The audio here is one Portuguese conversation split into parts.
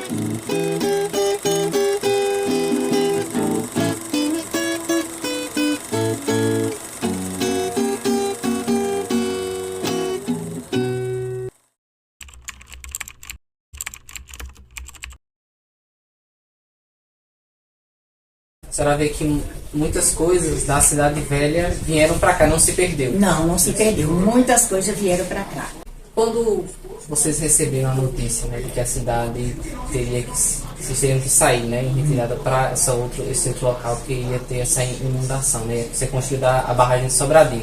A senhora vê que muitas coisas da cidade velha vieram para cá, não se perdeu. Não, não se perdeu. Muitas coisas vieram para cá. Quando vocês receberam a notícia, né, de que a cidade teria que, vocês teriam que sair, né, e retirada para esse outro local que ia ter essa inundação, né, ia ser construída a barragem de Sobradinho.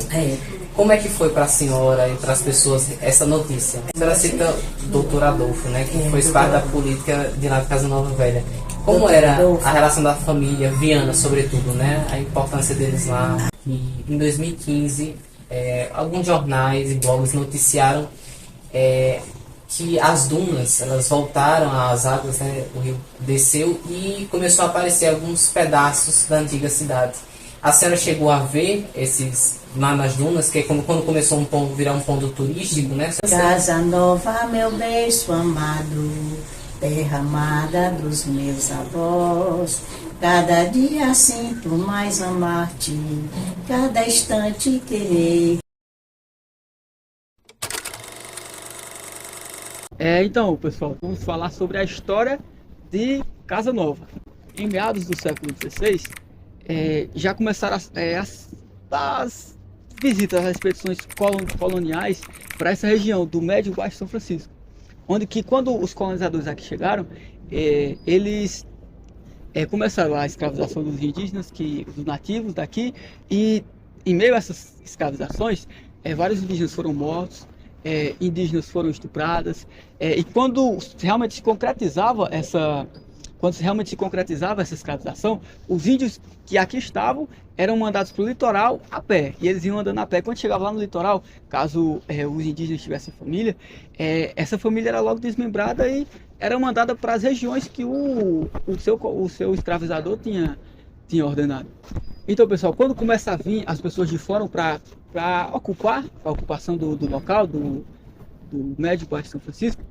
Como é que foi para a senhora e para as pessoas essa notícia? A senhora cita o doutor Adolfo, né, que foi parte da política de lá de Casa Nova Velha. Como era a relação da família Viana, sobretudo, né? A importância deles lá. E em 2015, alguns jornais e blogs noticiaram que as dunas, elas voltaram às águas, né? O rio desceu e começou a aparecer alguns pedaços da antiga cidade. A senhora chegou a ver esses lá nas dunas, que é como quando começou virar um ponto turístico, né? Casa Nova, meu beijo amado, terra amada dos meus avós, cada dia sinto mais amar-te, cada instante querer. Então, pessoal, vamos falar sobre a história de Casa Nova. Em meados do século XVI, já começaram as visitas, as expedições coloniais para essa região do Médio e Baixo São Francisco, onde que quando os colonizadores aqui chegaram, eles começaram a escravização dos indígenas, dos nativos daqui, e em meio a essas escravizações, vários indígenas foram mortos, indígenas foram estupradas, e quando realmente se concretizava essa escravização, os índios que aqui estavam eram mandados para o litoral a pé, e eles iam andando a pé. Quando chegavam lá no litoral, caso os indígenas tivessem família, essa família era logo desmembrada e era mandada para as regiões que o seu escravizador tinha ordenado. Então, pessoal, quando começa a vir as pessoas de fora para ocupar a ocupação do local, do Médio e Baixo São Francisco,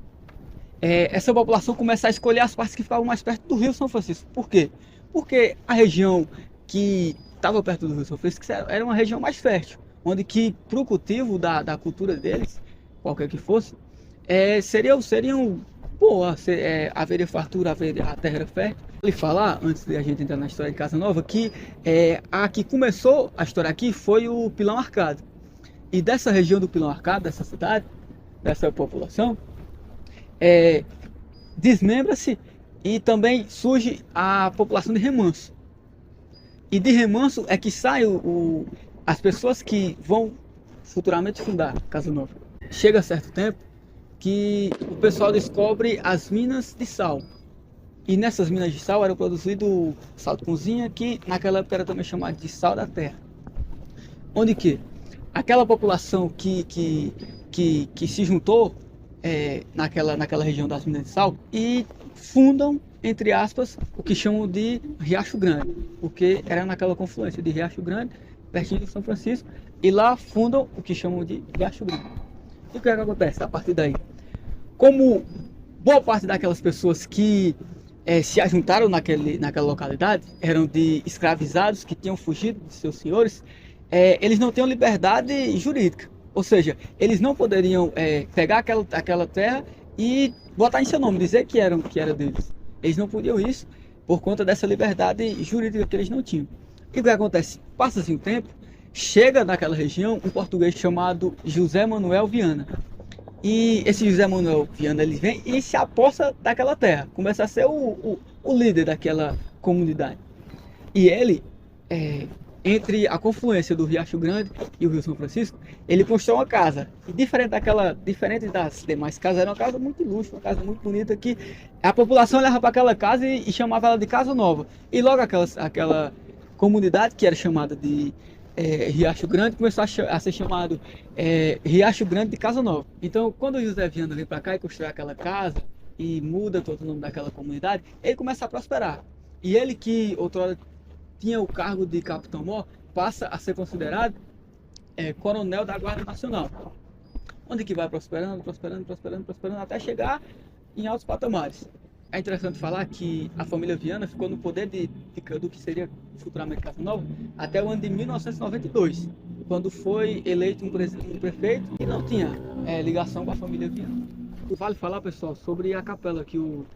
essa população começa a escolher as partes que ficavam mais perto do Rio São Francisco. Por quê? Porque a região que estava perto do Rio São Francisco era uma região mais fértil, onde que para o cultivo da cultura deles, qualquer que fosse, seriam boa, haveria fartura, a terra era fértil. Ele falar, antes de a gente entrar na história de Casa Nova, que a que começou a história aqui foi o Pilão Arcado. E dessa região do Pilão Arcado, dessa cidade, dessa população, desmembra-se e também surge a população de Remanso. E de Remanso é que saem as pessoas que vão futuramente fundar Casa Nova. Chega certo tempo que o pessoal descobre as minas de sal. E nessas minas de sal era produzido sal de cozinha, que naquela época era também chamado de sal da terra. Onde que aquela população que se juntou naquela região das minas de sal e fundam, entre aspas, o que chamam de Riacho Grande, porque era naquela confluência de Riacho Grande, pertinho de São Francisco, e lá fundam o que chamam de Riacho Grande. E o que é que acontece a partir daí? Como boa parte daquelas pessoas que se ajuntaram naquela localidade eram de escravizados que tinham fugido de seus senhores, eles não tinham liberdade jurídica. Ou seja, eles não poderiam pegar aquela terra e botar em seu nome, dizer que era deles. Eles não podiam isso por conta dessa liberdade jurídica que eles não tinham. E o que acontece? Passa-se um tempo, chega naquela região um português chamado José Manuel Viana. E esse José Manuel Viana, ele vem e se aposta daquela terra, começa a ser o líder daquela comunidade. E ele, entre a confluência do Riacho Grande e o Rio São Francisco, ele constrói uma casa. E diferente das demais casas, era uma casa muito luxo, uma casa muito bonita, que a população olhava para aquela casa e chamava ela de Casa Nova. E logo aquela comunidade, que era chamada de Riacho Grande, começou a ser chamado Riacho Grande de Casa Nova. Então, quando o José Viana vem para cá e constrói aquela casa e muda todo o nome daquela comunidade, ele começa a prosperar. E ele, que outrora tinha o cargo de capitão-mor, passa a ser considerado coronel da Guarda Nacional, onde que vai prosperando, até chegar em altos patamares. é interessante falar que a família Viana ficou no poder do que seria futuramente Casa Nova até o ano de 1992, quando foi eleito um prefeito que não tinha ligação com a família Viana. E vale falar, pessoal, sobre a capela que o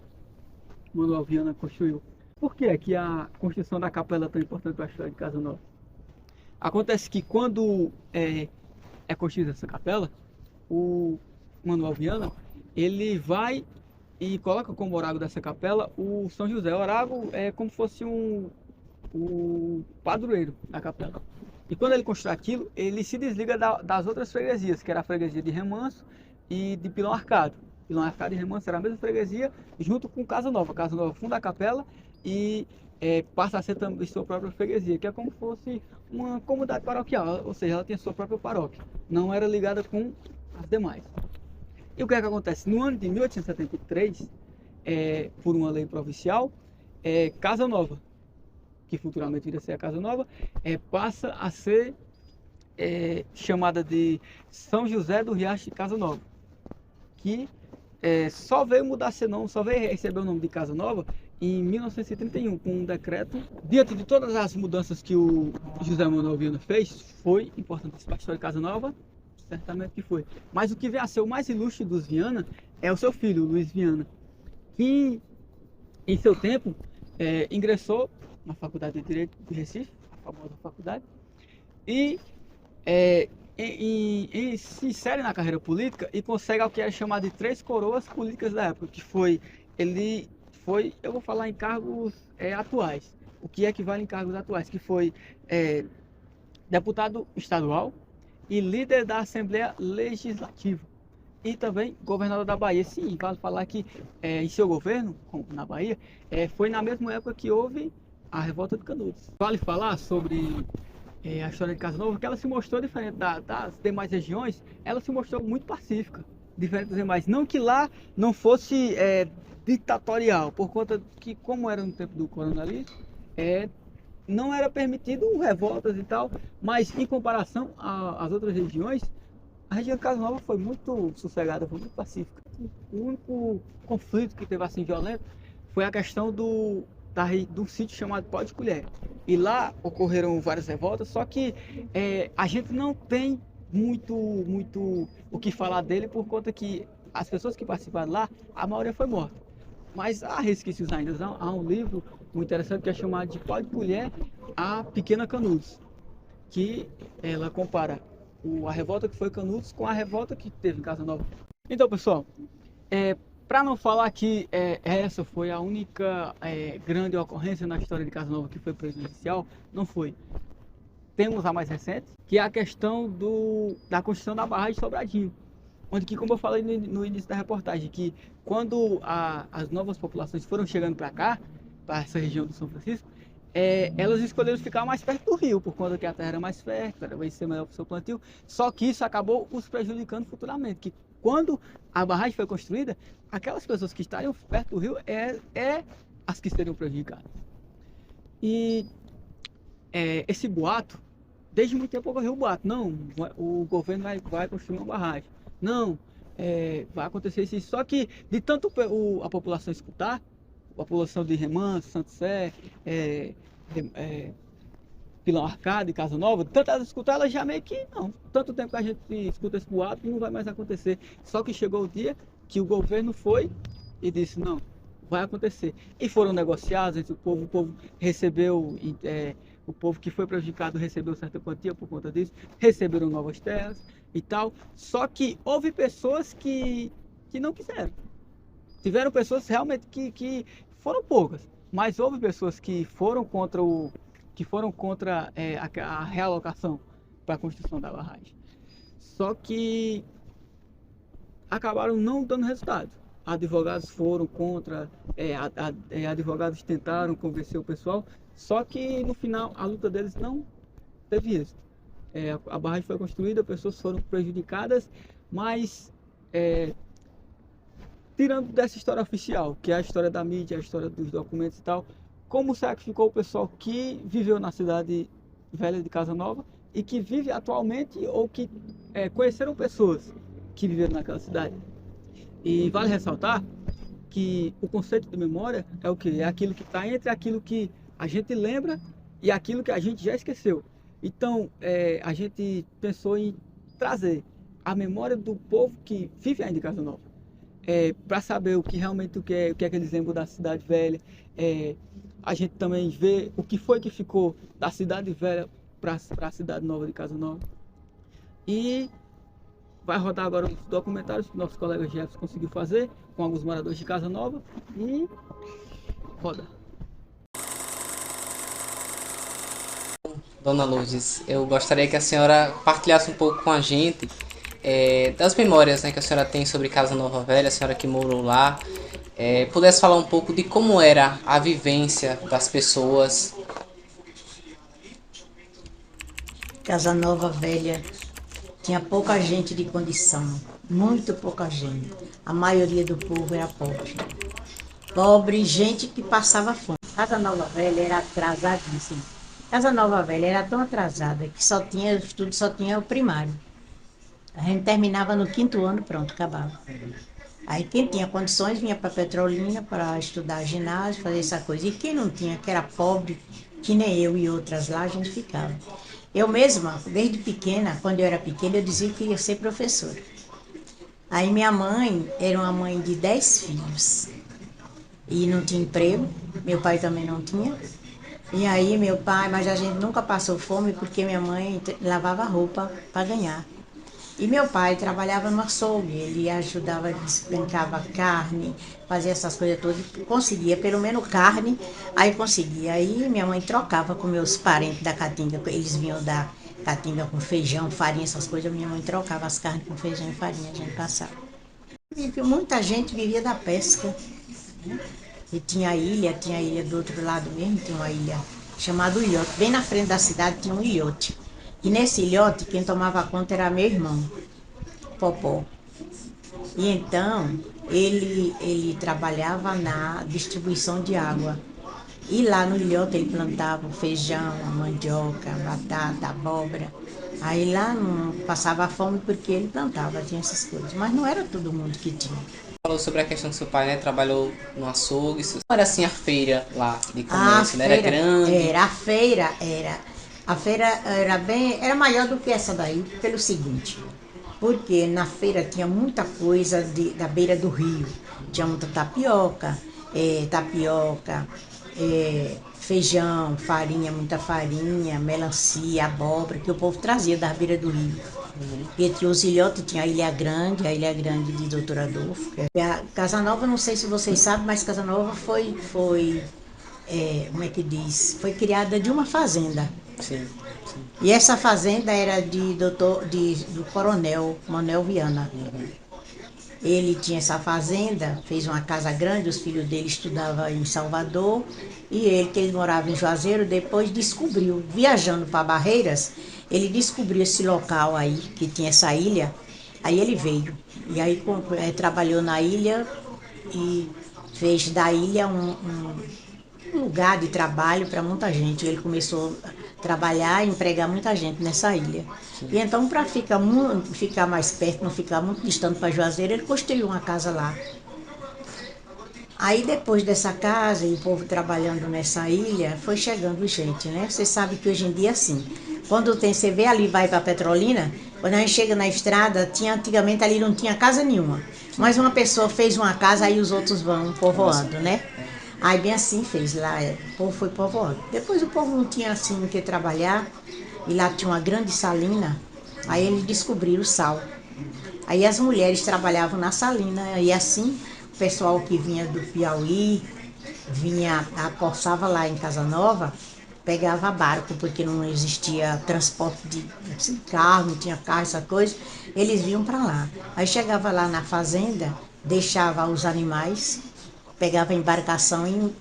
Manuel Viana construiu. Por que é que a construção da capela é tão importante para a história de Casa Nova? Acontece que quando é construída essa capela, o Manuel Viana, ele vai e coloca como oráculo dessa capela o São José. O oráculo é como se fosse o padroeiro da capela. E quando ele constrói aquilo, ele se desliga das outras freguesias, que era a freguesia de Remanso e de Pilão Arcado. Pilão Arcado e Remanso era a mesma freguesia, junto com Casa Nova. Casa Nova funda a capela e passa a ser também sua própria freguesia, que é como se fosse uma comunidade paroquial, ou seja, ela tem sua própria paróquia, não era ligada com as demais. E o que é que acontece? No ano de 1873, por uma lei provincial, Casa Nova, que futuramente viria a ser a Casa Nova, passa a ser chamada de São José do Riacho de Casa Nova, que só veio mudar senão, só veio receber o nome de Casa Nova em 1931, com um decreto. Diante de todas as mudanças que o José Manuel Viana fez, foi importante para a história de Casa Nova, certamente que foi. Mas o que veio a ser o mais ilustre dos Viana é o seu filho, Luiz Viana, que em seu tempo ingressou na Faculdade de Direito de Recife, a famosa faculdade, e se insere na carreira política e consegue o que era chamado de 3 coroas políticas da época, que foi, eu vou falar em cargos atuais, o que equivale em cargos atuais, que foi deputado estadual e líder da Assembleia Legislativa e também governador da Bahia. Sim, vale falar que em seu governo, na Bahia, foi na mesma época que houve a revolta de Canudos. Vale falar sobre a história de Casa Nova, que ela se mostrou diferente das demais regiões, ela se mostrou muito pacífica, diferente das demais. Não que lá não fosse ditatorial, por conta que, como era no tempo do coronelismo, não era permitido revoltas e tal, mas em comparação às outras regiões, a região de Casa Nova foi muito sossegada, foi muito pacífica. O único conflito que teve assim violento foi a questão do sítio chamado Pó de Colher. E lá ocorreram várias revoltas, só que a gente não tem muito o que falar dele, por conta que as pessoas que participaram lá, a maioria foi morta. Mas há resquícios ainda. Há um livro muito interessante que é chamado de Pó de Colher a Pequena Canudos, que ela compara a revolta que foi Canudos com a revolta que teve em Casa Nova. Então, pessoal, para não falar que essa foi a única grande ocorrência na história de Casa Nova que foi prejudicial, não foi. Temos a mais recente, que é a questão da construção da barragem de Sobradinho, onde que, como eu falei no início da reportagem, que quando as novas populações foram chegando para cá, para essa região do São Francisco, elas escolheram ficar mais perto do rio, por conta que a terra era mais fértil, vai ser melhor para o seu plantio, só que isso acabou os prejudicando futuramente, que quando a barragem foi construída, aquelas pessoas que estariam perto do rio as que seriam prejudicadas. E esse boato, desde muito tempo ocorreu o boato, não, o governo vai construir uma barragem, não, vai acontecer isso, só que de tanto a população escutar, a população de Remanso, Santo Sé, Pilão Arcado e Casa Nova, tanto elas escutar, elas já meio que não, tanto tempo que a gente escuta esse boato, não vai mais acontecer. Só que chegou o dia que o governo foi e disse, não, vai acontecer. E foram negociados entre o povo recebeu, o povo que foi prejudicado recebeu certa quantia por conta disso, receberam novas terras e tal. Só que houve pessoas que não quiseram. Tiveram pessoas realmente que foram poucas, mas houve pessoas que foram contra a realocação para a construção da barragem. Só que acabaram não dando resultado. Advogados foram contra, advogados tentaram convencer o pessoal, só que no final a luta deles não teve êxito. A barragem foi construída, pessoas foram prejudicadas, mas tirando dessa história oficial, que é a história da mídia, a história dos documentos e tal, como será que ficou o pessoal que viveu na cidade velha de Casa Nova e que vive atualmente, ou que conheceram pessoas que viveram naquela cidade? E vale ressaltar que o conceito de memória é o quê? É aquilo que está entre aquilo que a gente lembra e aquilo que a gente já esqueceu. Então, a gente pensou em trazer a memória do povo que vive ainda em Casa Nova, para saber o que realmente o que é que eles lembram da Cidade Velha. A gente também vê o que foi que ficou da Cidade Velha para a Cidade Nova de Casa Nova. E vai rodar agora os documentários que nosso colega Jefferson conseguiu fazer com alguns moradores de Casa Nova. E roda. Dona Lourdes, eu gostaria que a senhora partilhasse um pouco com a gente das memórias, né, que a senhora tem sobre Casa Nova Velha, a senhora que morou lá, pudesse falar um pouco de como era a vivência das pessoas. Casa Nova Velha tinha pouca gente de condição, muito pouca gente. A maioria do povo era pobre. Pobre, gente que passava fome. Casa Nova Velha era atrasadíssima. Casa Nova Velha era tão atrasada que só tinha estudo, só tinha o primário. A gente terminava no 5º ano, pronto, acabava. Aí quem tinha condições vinha para Petrolina para estudar ginásio, fazer essa coisa. E quem não tinha, que era pobre, que nem eu e outras lá, a gente ficava. Eu mesma, desde pequena, quando eu era pequena, eu dizia que queria ser professora. Aí minha mãe era uma mãe de 10 filhos e não tinha emprego, meu pai também não tinha. E aí meu pai, mas a gente nunca passou fome porque minha mãe lavava roupa para ganhar. E meu pai trabalhava no açougue, ele ajudava, despencava carne, fazia essas coisas todas, conseguia pelo menos carne, aí conseguia. Aí minha mãe trocava com meus parentes da Caatinga, eles vinham da Caatinga com feijão, farinha, essas coisas, minha mãe trocava as carnes com feijão e farinha, a gente passava. Muita gente vivia da pesca, né? E tinha a ilha do outro lado mesmo, tinha uma ilha chamada Ilhote, bem na frente da cidade tinha um ilhote. E nesse ilhote, quem tomava conta era meu irmão, Popó. E então, ele trabalhava na distribuição de água. E lá no ilhote ele plantava feijão, mandioca, batata, abóbora. Aí lá não passava fome porque ele plantava, tinha essas coisas. Mas não era todo mundo que tinha. Falou sobre a questão do seu pai, né? Trabalhou no açougue. Como era assim a feira lá de comércio, né? Era grande? A feira era maior do que essa daí, pelo seguinte, porque na feira tinha muita coisa da beira do rio. Tinha muita tapioca, feijão, farinha, muita farinha, melancia, abóbora, que o povo trazia da beira do rio. E tinha os ilhotes, tinha a Ilha Grande de Doutor Adolfo. A Casa Nova, não sei se vocês sabem, mas Casa Nova foi como é que diz? Foi criada de uma fazenda. Sim. E essa fazenda era do coronel Manuel Viana. Ele tinha essa fazenda, fez uma casa grande, os filhos dele estudavam em Salvador, e ele, que ele morava em Juazeiro, depois descobriu, viajando para Barreiras, ele descobriu esse local aí, que tinha essa ilha, aí ele veio. E aí trabalhou na ilha e fez da ilha um lugar de trabalho para muita gente. Ele começou a trabalhar e empregar muita gente nessa ilha. Sim. E então, para ficar mais perto, não ficar muito distante para Juazeiro, ele construiu uma casa lá. Aí depois dessa casa e o povo trabalhando nessa ilha, foi chegando gente, né? Você sabe que hoje em dia, assim, quando você vê ali, vai para Petrolina, quando a gente chega na estrada, antigamente ali não tinha casa nenhuma. Mas uma pessoa fez uma casa, aí os outros vão povoando, né? Aí bem assim fez lá, o povo foi povoando. Depois o povo não tinha assim o que trabalhar, e lá tinha uma grande salina, aí eles descobriram o sal. Aí as mulheres trabalhavam na salina, e assim o pessoal que vinha do Piauí, aporçava lá em Casa Nova, pegava barco, porque não existia transporte de carro, não tinha carro, essa coisa, eles vinham para lá. Aí chegava lá na fazenda, deixava os animais, pegava a embarcação e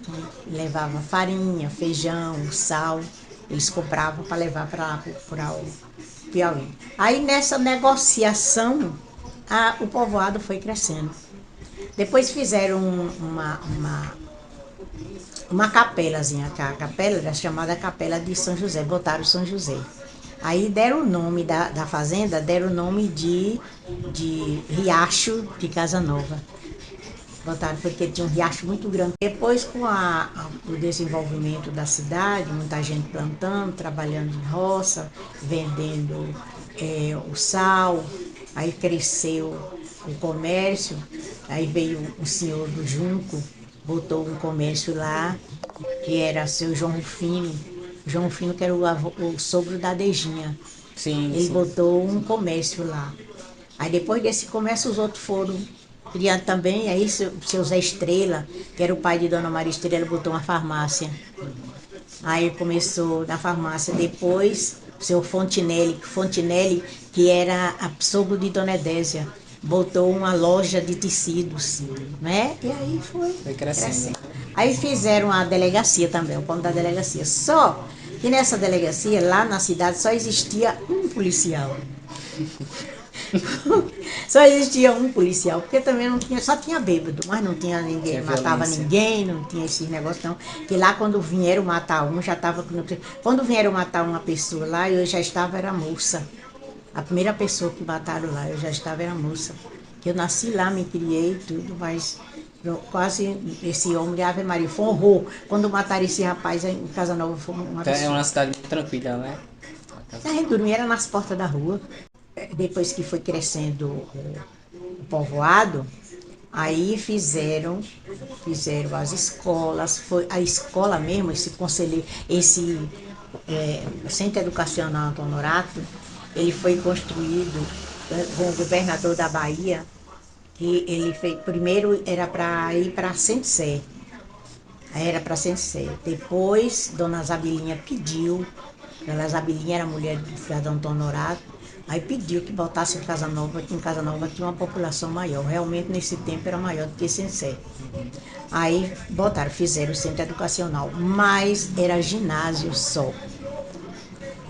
levava farinha, feijão, sal, eles compravam para levar para lá, para o Piauí. Aí nessa negociação, o povoado foi crescendo. Depois fizeram uma capelazinha, a capela era chamada Capela de São José, botaram São José. Aí deram o nome da fazenda, deram o nome de Riacho de Casa Nova. Botaram porque tinha um riacho muito grande. Depois, com o desenvolvimento da cidade, muita gente plantando, trabalhando em roça, vendendo o sal, aí cresceu o comércio, aí veio o senhor do Junco, botou um comércio lá, que era seu João Rufino. João Rufino, que era o sogro da Dejinha. Sim, Ele sim. botou um comércio lá. Aí depois desse comércio os outros foram criando também. Aí seu Zé Estrela, que era o pai de Dona Maria Estrela, botou uma farmácia. Aí começou na farmácia. Depois o seu Fontinelli, que era a sogro de Dona Edésia, botou uma loja de tecidos, né? E aí Foi crescendo. Aí fizeram a delegacia também, o ponto da delegacia. Só que nessa delegacia, lá na cidade, só existia um policial. Só existia um policial, porque também não tinha, só tinha bêbado, mas não tinha ninguém, Tinha matava violência. ninguém, não tinha esses negócios não. Que lá quando vieram matar um, já estava. Quando vieram matar uma pessoa lá, eu já estava, era moça. A primeira pessoa que mataram lá, eu já estava, era moça. Que eu nasci lá, me criei tudo, mas quase esse homem de Ave Maria, foi um horror. Quando mataram esse rapaz em Casa Nova, foi uma Então é absurdo. uma cidade muito tranquila, né? A gente dormia era nas portas da rua. Depois que foi crescendo o povoado, aí fizeram as escolas, foi a escola mesmo, esse conselheiro, esse Centro Educacional Antônio Norato, ele foi construído com o governador da Bahia, que ele fez, primeiro era para ir para Centro-Sé, era para Centro-Sé. Depois, Dona Zabilinha pediu, Dona Zabilinha era mulher do cidadão Antônio Norato, aí pediu que botasse em Casa Nova tinha uma população maior. Realmente nesse tempo era maior do que Sensé. Aí botaram, fizeram o centro educacional, mas era ginásio só.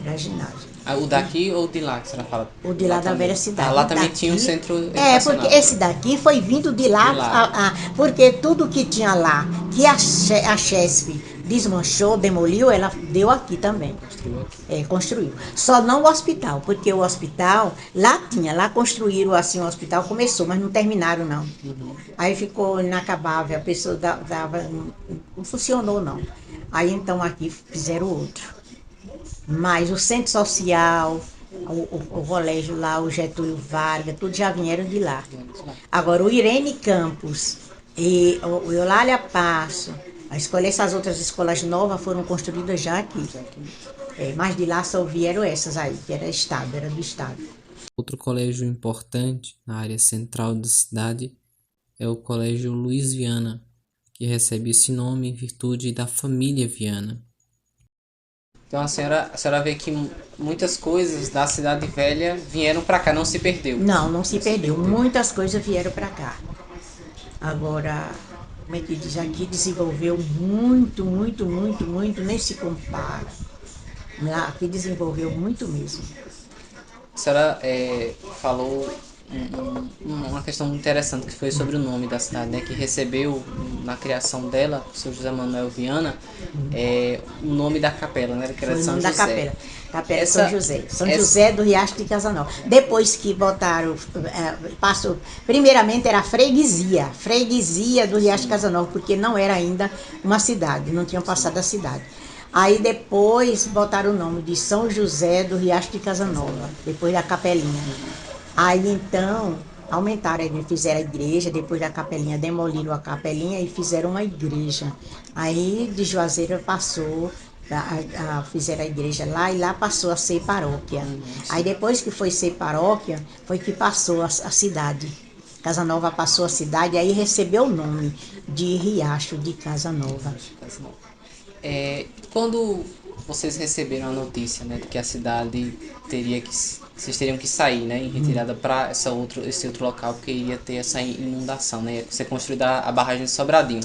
Era ginásio. Ah, o daqui ou de lá que você fala? O de lá da também. velha cidade. Ah, lá O também daqui, tinha um centro É, educacional. porque esse daqui foi vindo de lá, De lá. porque tudo que tinha lá, que a Chesf desmanchou, demoliu, ela deu aqui também. Construiu aqui. Construiu. Só não o hospital, porque o hospital, lá construíram assim o hospital, começou, mas não terminaram não. Aí ficou inacabável, a pessoa não funcionou não. Aí então aqui fizeram outro. Mas o centro social, o colégio lá, o Getúlio Vargas, tudo já vieram de lá. Agora o Irene Campos e o Eulália Passo, essas outras escolas novas foram construídas já aqui. Mas de lá só vieram essas aí, que era estado, era do estado. Outro colégio importante na área central da cidade é o Colégio Luiz Viana, que recebe esse nome em virtude da família Viana. Então a senhora vê que muitas coisas da cidade velha vieram para cá, não se perdeu. Não se perdeu. Muitas coisas vieram para cá. Agora, como é que diz, aqui desenvolveu muito, muito, muito, muito, nem se compara. Lá, aqui desenvolveu muito mesmo. A senhora falou uma questão interessante que foi sobre o nome da cidade, né? Que recebeu na criação dela, o seu José Manuel Viana, o nome da capela, né? Que era Foi de o São nome da José. capela. Capela Essa- São José. São essa- José do Riacho de Casanova. Depois que botaram, passou. Primeiramente era freguesia do Riacho de Casanova, porque não era ainda uma cidade, não tinham passado a cidade. Aí depois botaram o nome de São José do Riacho de Casanova, depois da capelinha. Aí então aumentaram, fizeram a igreja, depois da capelinha, demoliram a capelinha e fizeram uma igreja. Aí de Juazeiro passou, fizeram a igreja lá e lá passou a ser paróquia. Aí depois que foi ser paróquia, foi que passou a cidade. Casa Nova passou a cidade, aí recebeu o nome de Riacho de Casa Nova. Quando vocês receberam a notícia, né, de que a cidade vocês teriam que sair, né, em retirada para esse outro local, porque iria ter essa inundação, né, ia ser construída a barragem de Sobradinho.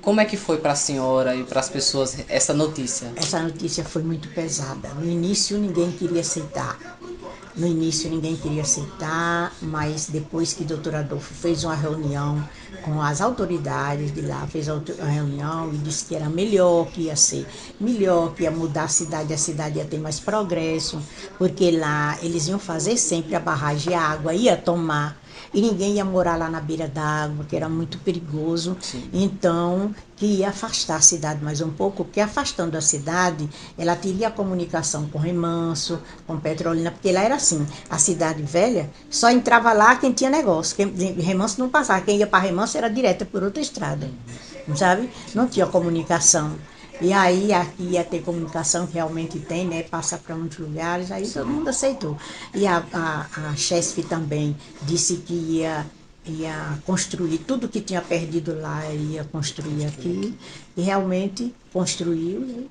Como é que foi para a senhora e para as pessoas essa notícia? Essa notícia foi muito pesada. No início ninguém queria aceitar. Mas depois que o doutor Adolfo fez uma reunião com as autoridades de lá, fez a reunião e disse que era melhor, que ia ser melhor, que ia mudar a cidade ia ter mais progresso, porque lá eles iam fazer sempre a barragem, a água ia tomar e ninguém ia morar lá na beira da água, que era muito perigoso. Sim. Então, que ia afastar a cidade mais um pouco, porque afastando a cidade, ela teria comunicação com Remanso, com Petrolina, porque lá era assim, a cidade velha, só entrava lá quem tinha negócio, Remanso não passava, quem ia para Remanso era direto por outra estrada, sabe? Não tinha comunicação. E aí aqui ia ter comunicação, que realmente tem, né? Passa para muitos lugares, aí todo mundo aceitou. E a Chesf também disse que ia construir tudo que tinha perdido lá, ia construir aqui. E realmente construiu. E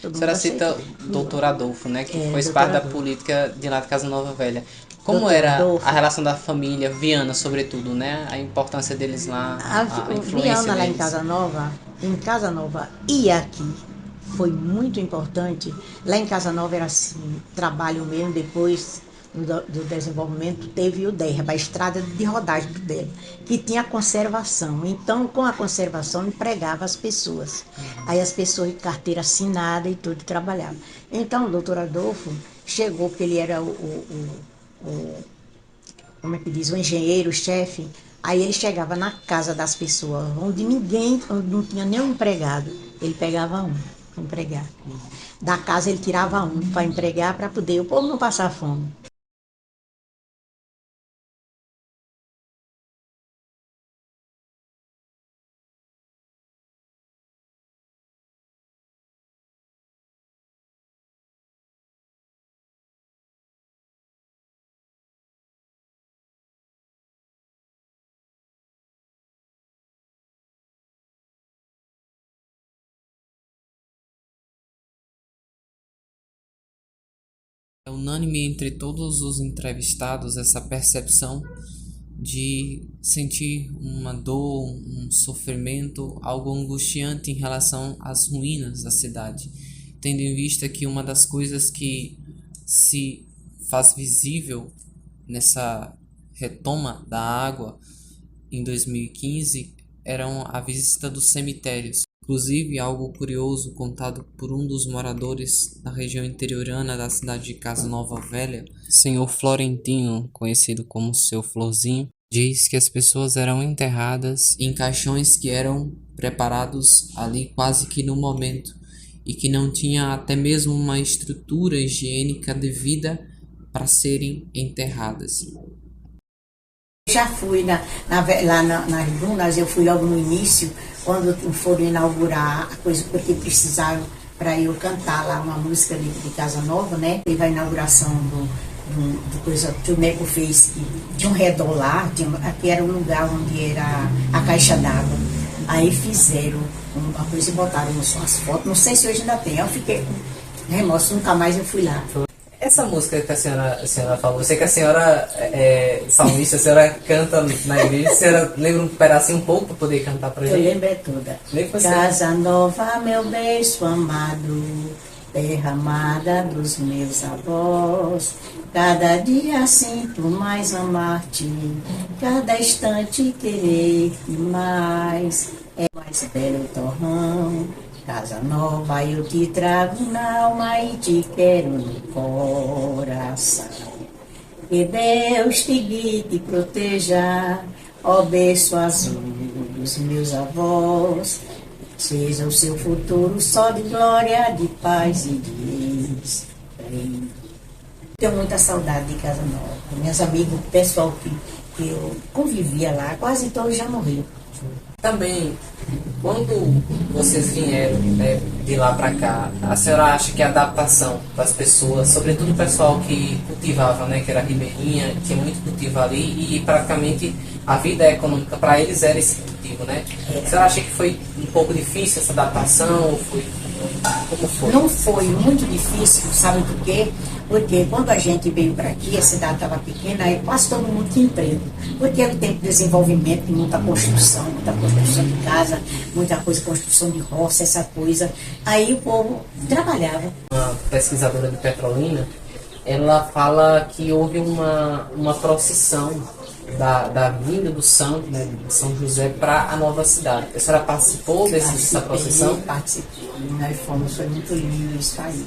todo A senhora mundo cita aceitou. o doutor Adolfo, né? Que É, fez doutor parte da Adolfo. política de lá de Casa Nova Velha. Como Doutor era Adolfo. a relação da família, Viana, sobretudo, né? A importância deles lá, a O influência Viana lá deles. em Casa Nova e aqui, foi muito importante. Lá em Casa Nova era assim, trabalho mesmo, depois do desenvolvimento teve o DERBA, a estrada de rodagem do DERBA, que tinha conservação. Então, com a conservação, empregava as pessoas. Aí as pessoas de carteira assinada e tudo trabalhavam. Então, o doutor Adolfo chegou, porque ele era como é que diz, o engenheiro, o chefe. Aí ele chegava na casa das pessoas, onde não tinha nenhum empregado, ele pegava um para empregar. Da casa ele tirava um para empregar, para poder o povo não passar fome. É unânime entre todos os entrevistados essa percepção de sentir uma dor, um sofrimento, algo angustiante em relação às ruínas da cidade, tendo em vista que uma das coisas que se faz visível nessa retoma da água em 2015 eram a visita dos cemitérios. Inclusive, algo curioso contado por um dos moradores da região interiorana da cidade de Casa Nova Velha, senhor Florentino, conhecido como Seu Florzinho, diz que as pessoas eram enterradas em caixões que eram preparados ali quase que no momento e que não tinha até mesmo uma estrutura higiênica devida para serem enterradas. Já fui lá nas dunas, eu fui logo no início, quando foram inaugurar a coisa, porque precisaram para eu cantar lá uma música de Casa Nova, né? Teve a inauguração do coisa que o Neco fez, de um redor lá, aqui era um lugar onde era a caixa d'água. Aí fizeram uma coisa e botaram as fotos, não sei se hoje ainda tem, eu fiquei com remorso, nunca mais eu fui lá. Essa música que a senhora falou, eu sei que a senhora é salmista, a senhora canta na igreja, a senhora lembra um pedacinho um pouco para poder cantar pra gente? Eu lembro é toda. Casa Nova, meu beijo amado, terra amada dos meus avós, cada dia sinto mais amar-te, cada instante querer-te mais, é mais belo o torrão. Casa Nova eu te trago na alma e te quero no coração. Que Deus te guie e te proteja, ó berço azul dos meus avós. Seja o seu futuro só de glória, de paz e de esplendor. Tenho muita saudade de Casa Nova. Meus amigos, o pessoal que eu convivia lá, quase todos já morreram. Também, quando vocês vieram, né, de lá para cá, a senhora acha que a adaptação das pessoas, sobretudo o pessoal que cultivava, né, que era ribeirinha, tinha muito cultivo ali e praticamente a vida econômica para eles era esse cultivo, né? A senhora acha que foi um pouco difícil essa adaptação? Como foi? Não foi muito difícil, sabe por quê? Porque quando a gente veio para aqui, a cidade estava pequena, aí quase todo mundo tinha emprego. Porque era o tempo de desenvolvimento, de muita construção de casa, muita coisa, construção de roça, essa coisa. Aí o povo trabalhava. Uma pesquisadora de Petrolina, ela fala que houve uma procissão da vinda do santo, né, de São José para a nova cidade. A senhora participou dessa procissão? Participei, nós fomos, foi muito lindo isso aí.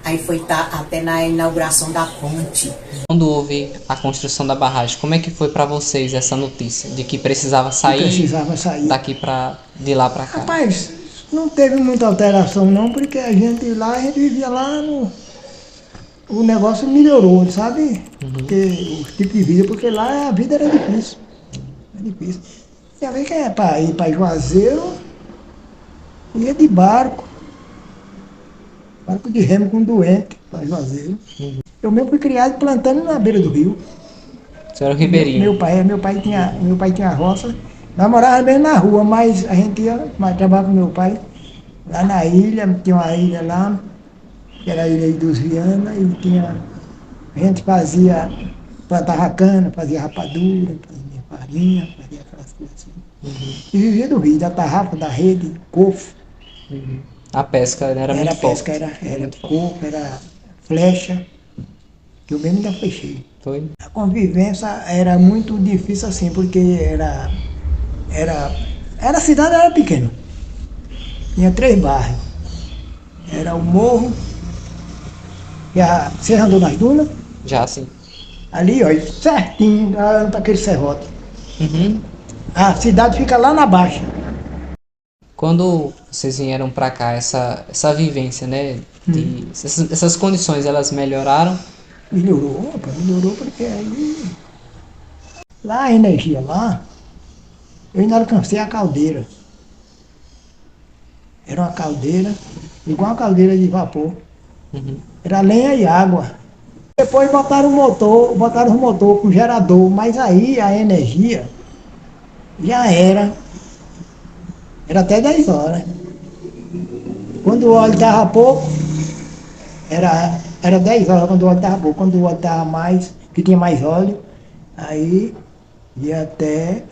Aí foi até na inauguração da ponte. Quando houve a construção da barragem, como é que foi para vocês essa notícia de que precisava sair, Precisava sair. de lá para cá? Rapaz, não teve muita alteração não, porque a gente vivia lá o negócio melhorou, sabe? Porque o tipo de vida, porque lá a vida era difícil. Era difícil. E a vez que é para ir para Juazeiro, ia de barco. Barco de remo com doente para Juazeiro. Eu mesmo fui criado plantando na beira do rio. Você era o ribeirinho? Meu pai tinha roça. Nós morávamos mesmo na rua, mas a gente ia trabalhar com meu pai lá na ilha, tinha uma ilha lá, que era a ilha dos Viana, e a gente plantava cana, fazia rapadura, fazia farinha, fazia aquelas coisas assim. E vivia do rio, da tarrafa, da rede, cofo. A pesca era muito forte. Era cofo, era flecha, que eu mesmo ainda fechei. Foi? A convivência era muito difícil assim, porque a cidade era pequena. Tinha 3 bairros. Era o Morro, você andou nas dunas? Já sim. Ali, ó, certinho, para aquele serrote. Uhum. A cidade fica lá na baixa. Quando vocês vieram para cá, essa vivência, né? Essas condições, elas melhoraram? Melhorou, rapaz, melhorou porque aí. Lá a energia lá, eu ainda alcancei a caldeira. Era uma caldeira, igual uma caldeira de vapor. Era lenha e água. Depois botaram o motor com gerador, mas aí a energia já era até 10 horas. Quando o óleo estava pouco, era 10 horas quando o óleo estava pouco. Quando o óleo estava mais, que tinha mais óleo, aí ia até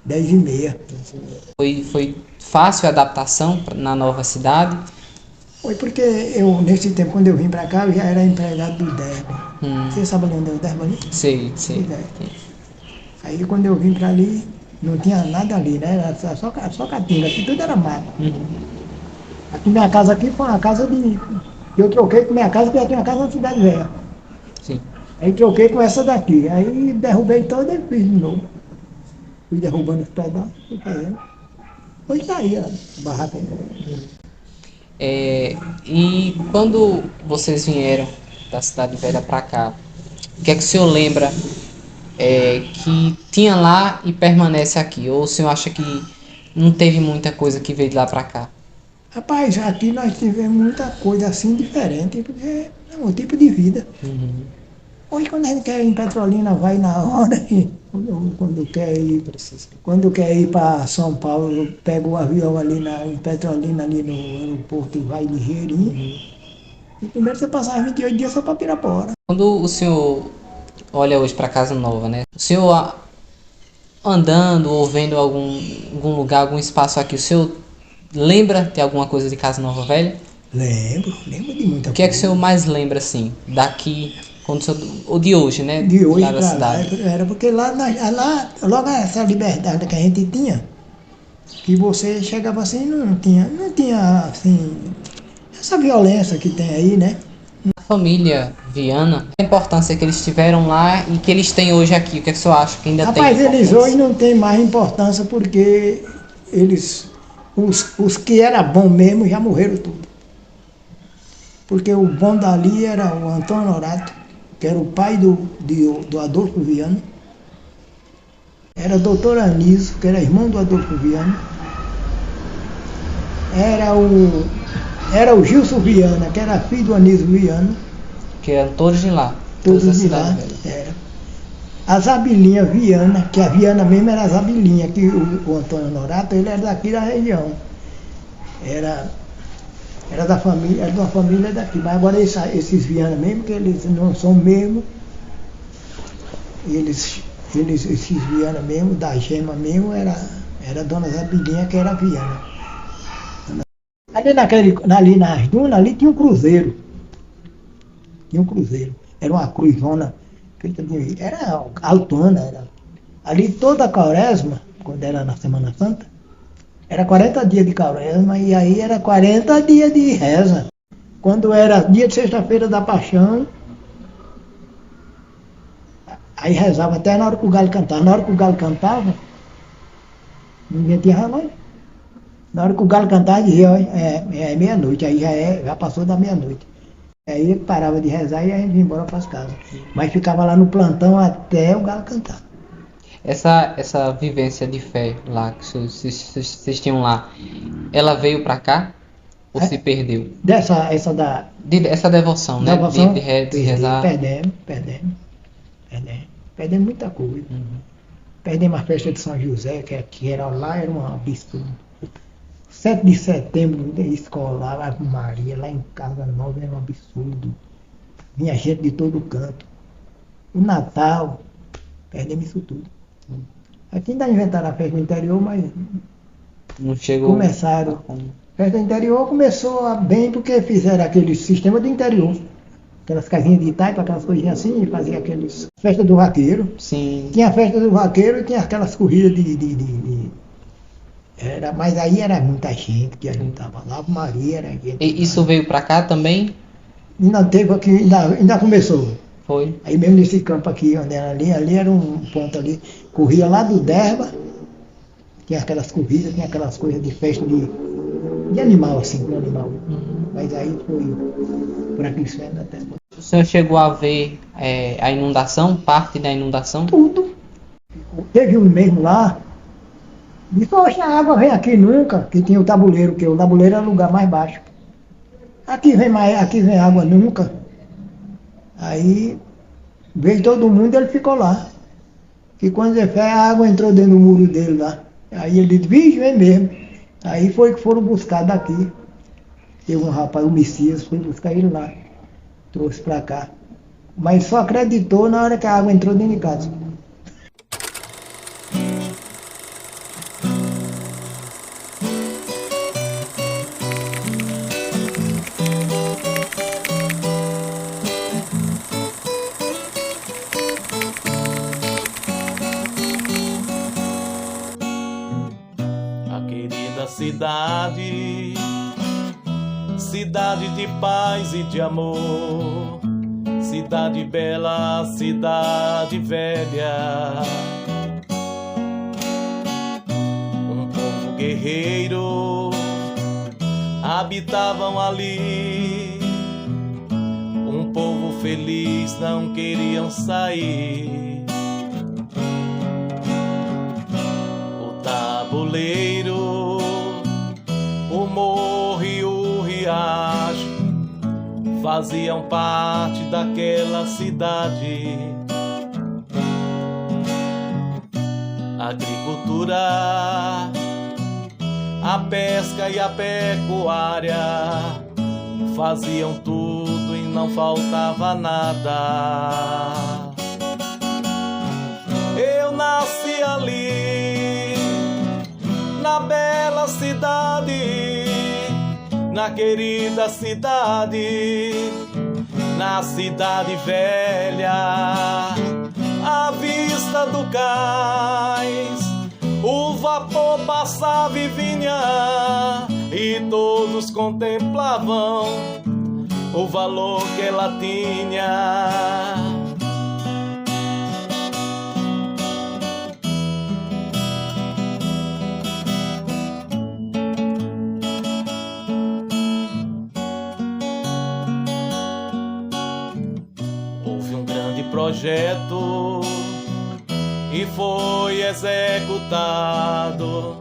10h30. Foi fácil a adaptação na nova cidade? Foi porque nesse tempo, quando eu vim para cá, eu já era empregado do Derba. Você sabe onde é o Derba ali? Sei. Aí quando eu vim para ali, não tinha nada ali, né? Era só caatinga, aqui tudo era mato. Aqui minha casa aqui foi uma casa eu troquei com minha casa, porque aqui é uma casa da cidade velha. Sim. Aí troquei com essa daqui. Aí derrubei toda e fiz de novo. Fui derrubando os pedaços, fui fazendo. Foi isso aí, a barraca. E quando vocês vieram da cidade velha para cá, o que é que o senhor lembra que tinha lá e permanece aqui? Ou o senhor acha que não teve muita coisa que veio de lá para cá? Rapaz, aqui nós tivemos muita coisa assim diferente, porque é um tipo de vida. Hoje quando a gente quer ir em Petrolina, vai na hora, e quando quer ir para São Paulo, pega o avião ali em Petrolina, ali no aeroporto, e vai ligeirinho. E primeiro você passava 28 dias só para Pirapora. Quando o senhor olha hoje para Casa Nova, né? O senhor andando ou vendo algum lugar, algum espaço aqui, o senhor lembra de alguma coisa de Casa Nova Velha? Lembro de muita coisa. O que é que o senhor mais lembra, assim, daqui, ou de hoje, né? De hoje lá da para cidade? lá, era porque lá, logo essa liberdade que a gente tinha, que você chegava assim, não tinha assim, essa violência que tem aí, né? A família Viana, a importância que eles tiveram lá e que eles têm hoje aqui, o que é que o senhor acha que ainda tem? Rapaz, eles hoje não têm mais importância porque os que era bom mesmo já morreram tudo. Porque o bom dali era o Antônio Norato, que era o pai do Adolfo Viana. Era o doutor Anísio, que era irmão do Adolfo Viana. Era o Gilson Viana, que era filho do Anísio Viana. Que eram todos de lá. Todos da de cidade lá, velha. era. A Zabilinha Viana, que a Viana mesmo era a Zabilinha, que o Antônio Norato, ele era daqui da região. Era da família, era de uma família daqui. Mas agora esses Viana mesmo, que eles não são mesmo, esses Viana mesmo, da Gema mesmo, era a dona Zabilinha, que era Viana. Ali nas dunas, ali tinha um cruzeiro. Era uma cruzona, era altona. Ali toda a quaresma, quando era na Semana Santa, era 40 dias de quaresma e aí era 40 dias de reza. Quando era dia de sexta-feira da Paixão, aí rezava até na hora que o galo cantava. Na hora que o galo cantava, ninguém tinha relógio. Na hora que o galo cantava, dizia, é meia-noite, aí já passou da meia-noite. Aí ele parava de rezar e a gente ia embora para as casas. Mas ficava lá no plantão até o galo cantar. Essa vivência de fé lá que vocês tinham lá, ela veio para cá ou se perdeu? Essa devoção, né? Devoção, De rezar. Perdemos muita coisa. Perdemos a festa de São José, que era lá, era um absurdo. 7 de setembro, escolar, Ave Maria, lá em Casa Nova, era um absurdo. Vinha gente de todo canto. O Natal, perdemos isso tudo. Aqui ainda inventaram a festa do interior, mas não chegou. Começaram. A festa do interior começou bem porque fizeram aquele sistema do interior. Aquelas casinhas de taipa, aquelas coisinhas assim, e fazia aqueles. Festa do vaqueiro. Sim. Tinha a festa do vaqueiro e tinha aquelas corridas mas aí era muita gente que a gente tava lá, Maria era gente. E isso veio pra cá também? Ainda teve aqui, ainda começou. Foi. Aí mesmo nesse campo aqui, onde era ali era um ponto ali, corria lá do Derba, tinha aquelas corridas, tinha aquelas coisas de festa de animal, assim, de animal. Mas aí foi por aqui sendo até. O senhor chegou a ver a inundação, parte da inundação? Tudo. Teve um mesmo lá, disse, poxa, a água vem aqui nunca, que tinha o tabuleiro, que o tabuleiro era o lugar mais baixo. Aqui vem água nunca. Aí veio todo mundo e ele ficou lá. E quando ele fez, a água entrou dentro do muro dele lá. Aí ele disse, vixe, vem mesmo. Aí foi que foram buscar daqui. Teve um rapaz, o Messias, foi buscar ele lá. Trouxe pra cá. Mas só acreditou na hora que a água entrou dentro de casa. Cidade de paz e de amor, cidade bela, cidade velha. Um povo guerreiro habitavam ali, um povo feliz não queriam sair. O tabuleiro, o morro e o riacho faziam parte daquela cidade. A agricultura, a pesca e a pecuária faziam tudo e não faltava nada. Eu nasci ali, na bela cidade, na querida cidade, na cidade velha, à vista do cais, o vapor passava e vinha, e todos contemplavam o valor que ela tinha. Projeto e foi executado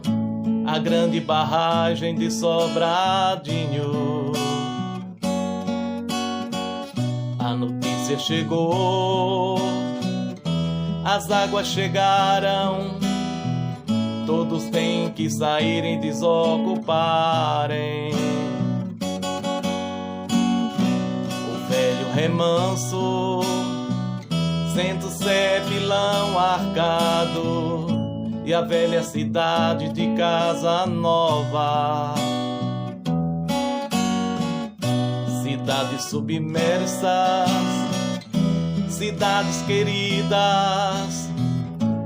a grande barragem de Sobradinho. A notícia chegou, as águas chegaram, todos têm que saírem, desocuparem. O velho remanso sendo pilão arcado, e a velha cidade de Casa Nova. Cidades submersas, cidades queridas,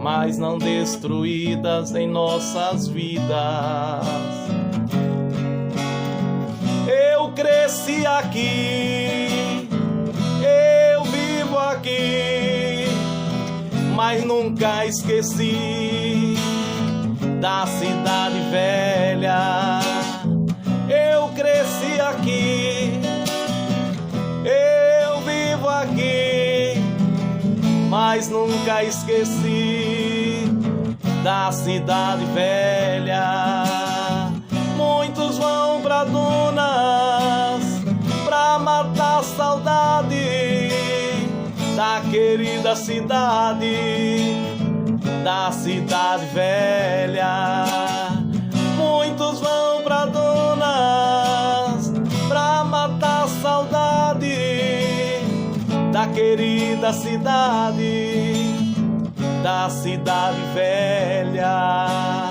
mas não destruídas em nossas vidas. Eu cresci aqui aqui, eu vivo aqui, mas nunca esqueci da cidade velha. Eu cresci aqui, eu vivo aqui, mas nunca esqueci da cidade velha. Muitos vão pra dunas pra matar a saudade da querida cidade, da cidade velha. Muitos vão pra dunas pra matar a saudade da querida cidade, da cidade velha.